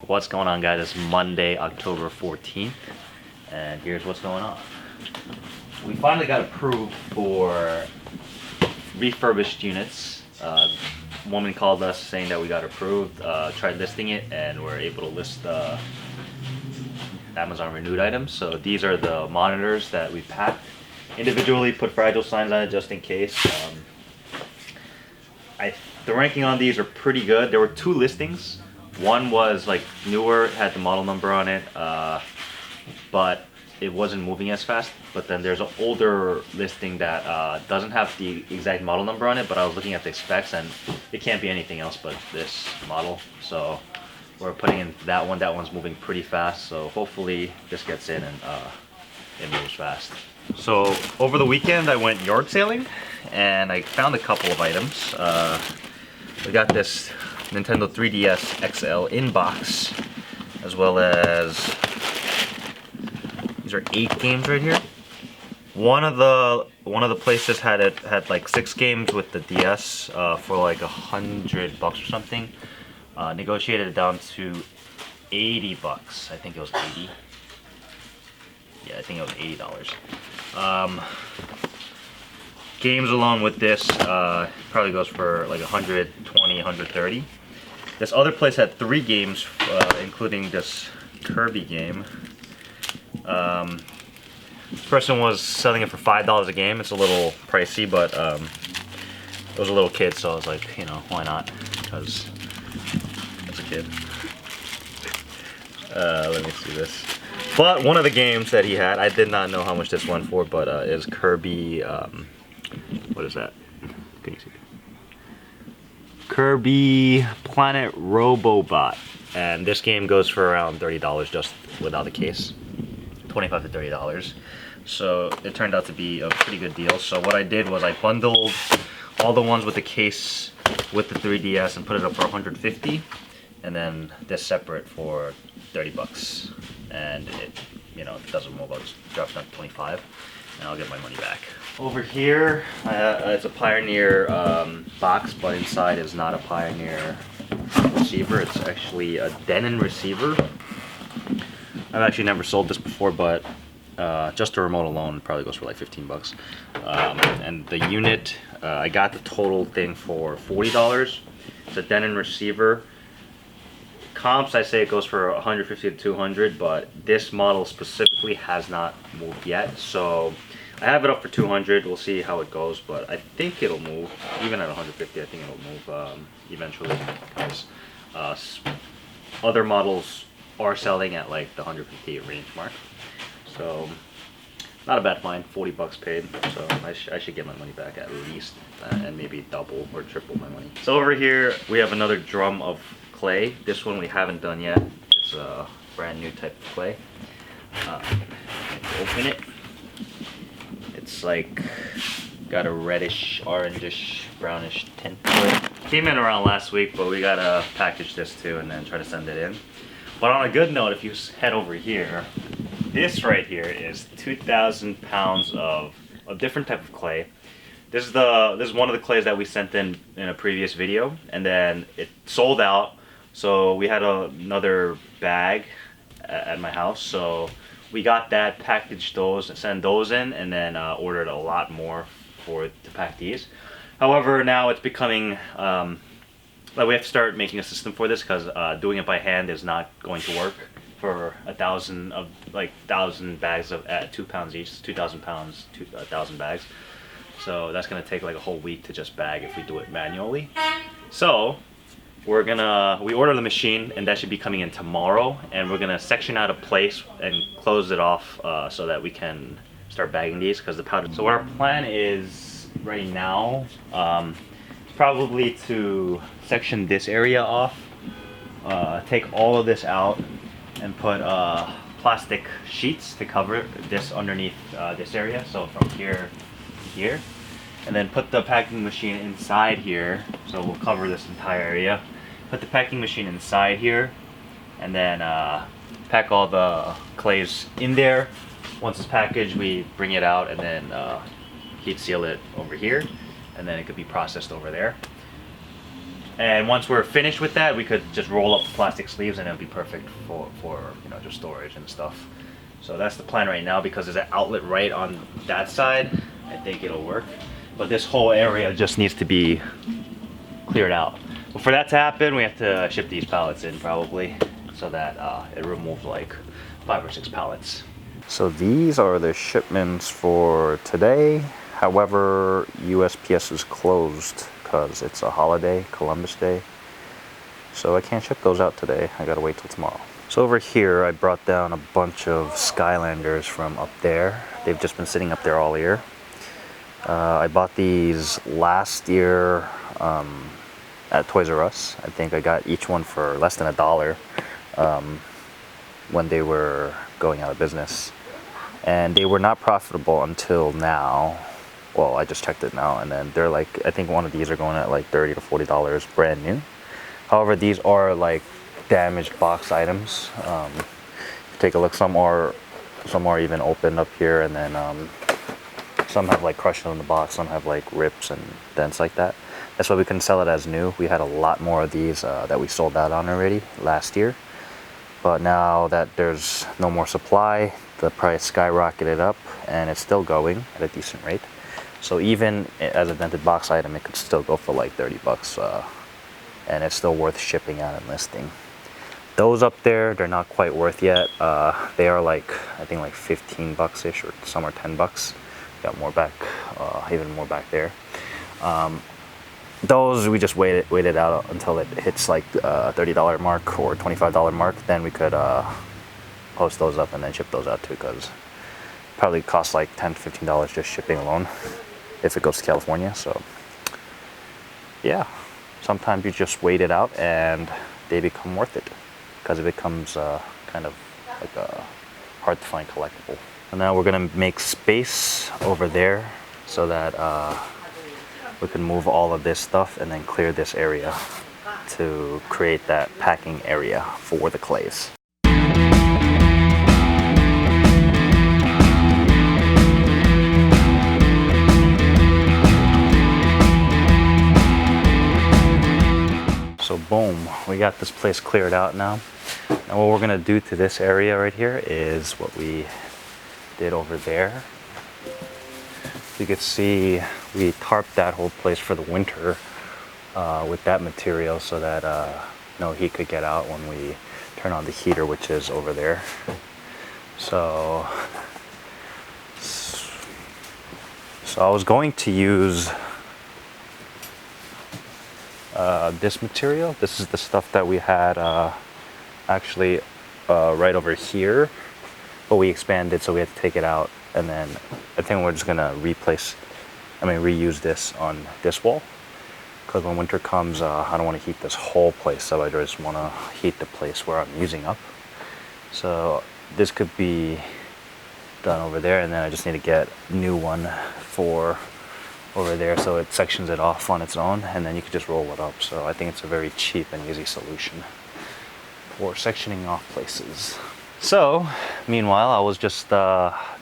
What's going on, guys? It's Monday, October 14th, and here's what's going on. We finally got approved for refurbished units. Woman called us saying that we got approved, tried listing it, and we're able to list Amazon renewed items. So these are the monitors that we packed individually, put fragile signs on it just in case. The ranking on these are pretty good. There were two listings. One was like newer, had the model number on it, but it wasn't moving as fast. But then there's an older listing that doesn't have the exact model number on it, but I was looking at the specs and it can't be anything else but this model. So we're putting in that one. That one's moving pretty fast, so hopefully this gets in and it moves fast. So over the weekend I went yard sailing and I found a couple of items. We got this Nintendo 3DS XL in box, as well as these are 8 games right here. One of the places had like 6 games with the DS for like $100 or something. Negotiated it down to $80. I think it was 80. Yeah, I think it was $80. Games along with this probably goes for like 120, 130. This other place had 3 games, including this Kirby game. This person was selling it for $5 a game. It's a little pricey, but it was a little kid, so I was like, you know, why not? Because it's a kid. Let me see this. But one of the games that he had, I did not know how much this went for, but is Kirby. What is that? Can you see? Kirby Planet Robobot, and this game goes for around $30 just without the case, $25 to $30. So it turned out to be a pretty good deal. So what I did was I bundled all the ones with the case with the 3DS and put it up for $150, and then this separate for $30. And it, you know, if it doesn't move, I'll just drop it down to 25, and I'll get my money back. Over here, it's a Pioneer box, but inside is not a Pioneer receiver. It's actually a Denon receiver. I've actually never sold this before, but just the remote alone probably goes for like $15. And the unit, I got the total thing for $40. It's a Denon receiver. Comps, I say it goes for 150 to 200, but this model specifically has not moved yet. So I have it up for 200. We'll see how it goes, but I think it'll move. Even at 150, I think it'll move eventually, because other models are selling at like the 150 range mark. So not a bad find. $40 paid, so I should get my money back at least, and maybe double or triple my money. So over here we have another drum of clay. This one we haven't done yet. It's a brand new type of clay. Open it. It's like got a reddish, orangish, brownish tint to it. Came in around last week, but we gotta package this too and then try to send it in. But on a good note, if you head over here, this right here is 2,000 pounds of a different type of clay. This is one of the clays that we sent in a previous video, and then it sold out. So we had another bag at my house, so we got that, packaged those, send those in, and then ordered a lot more to pack these. However, now it's becoming like we have to start making a system for this, because doing it by hand is not going to work for 1,000 bags of at 2 pounds each, 2,000 pounds, 1,000 bags. So that's gonna take like a whole week to just bag if we do it manually. So we order the machine, and that should be coming in tomorrow, and we're gonna section out a place and close it off so that we can start bagging these, because the powder. So what our plan is right now, probably to section this area off, take all of this out, and put plastic sheets to cover this underneath this area, so from here to here, and then put the packing machine inside here, so we'll cover this entire area. Put the packing machine inside here, and then pack all the clays in there. Once it's packaged, we bring it out and then heat seal it over here, and then it could be processed over there. And once we're finished with that, we could just roll up the plastic sleeves and it'll be perfect for you know, just storage and stuff. So that's the plan right now, because there's an outlet right on that side. I think it'll work. But this whole area just needs to be cleared out. But for that to happen, we have to ship these pallets in probably, so that it removes like 5 or 6 pallets. So these are the shipments for today. However, USPS is closed because it's a holiday, Columbus Day. So I can't ship those out today. I gotta wait till tomorrow. So over here, I brought down a bunch of Skylanders from up there. They've just been sitting up there all year. I bought these last year at Toys R Us. I think I got each one for less than $1 when they were going out of business. And they were not profitable until now. Well, I just checked it now, and then they're like, I think one of these are going at like $30 to $40 brand new. However, these are like damaged box items. Take a look, some are even opened up here, and then some have like crushed in the box, some have like rips and dents like that. That's why we couldn't sell it as new. We had a lot more of these that we sold out on already last year. But now that there's no more supply, the price skyrocketed up, and it's still going at a decent rate. So even as a dented box item, it could still go for like 30 bucks, and it's still worth shipping out and listing. Those up there, they're not quite worth yet. They are like, I think like 15 bucks-ish, or some are 10 bucks. Got more back, even more back there. Those we just waited out until it hits like $30 mark or $25 mark. Then we could post those up and then ship those out too, because probably costs like $10 to $15 just shipping alone if it goes to California. So yeah, sometimes you just wait it out and they become worth it, because it becomes kind of like a hard to find collectible. And now we're gonna make space over there so that we can move all of this stuff and then clear this area to create that packing area for the clays. So boom, we got this place cleared out now. Now what we're gonna do to this area right here is what we did over there. You can see we tarped that whole place for the winter with that material, so that no heat could get out when we turn on the heater, which is over there. So I was going to use this material. This is the stuff that we had actually right over here, but we expanded, so we had to take it out, and then I think we're just gonna reuse this on this wall, because when winter comes, I don't want to heat this whole place up. I just want to heat the place where I'm using up. So this could be done over there, and then I just need to get a new one for over there, so it sections it off on its own, and then you could just roll it up. So I think it's a very cheap and easy solution for sectioning off places. So meanwhile, I was just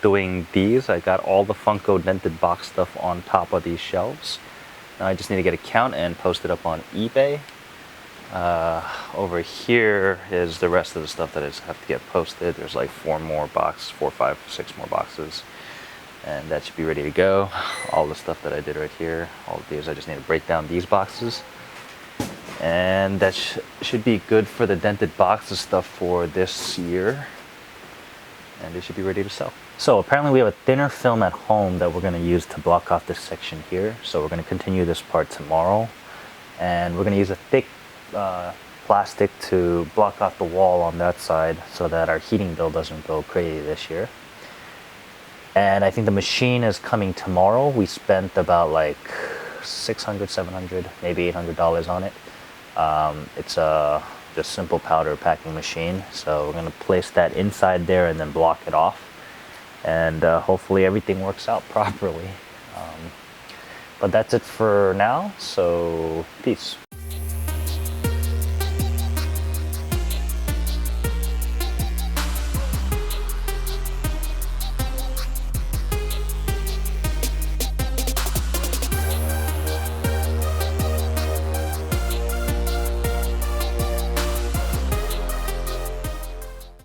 doing these. I got all the Funko dented box stuff on top of these shelves. Now I just need to get a count and post it up on eBay. Over here is the rest of the stuff that I just have to get posted. There's like 4, 5, 6 more boxes, and that should be ready to go. All the stuff that I did right here, all of these, I just need to break down these boxes, and that should be good for the dented boxes stuff for this year, and they should be ready to sell. So apparently we have a thinner film at home that we're going to use to block off this section here. So we're going to continue this part tomorrow, and we're going to use a thick plastic to block off the wall on that side, so that our heating bill doesn't go crazy this year. And I think the machine is coming tomorrow. We spent about like $600, $700, maybe $800 on it. It's a just simple powder packing machine. So we're gonna place that inside there and then block it off. And hopefully everything works out properly. But that's it for now, so peace.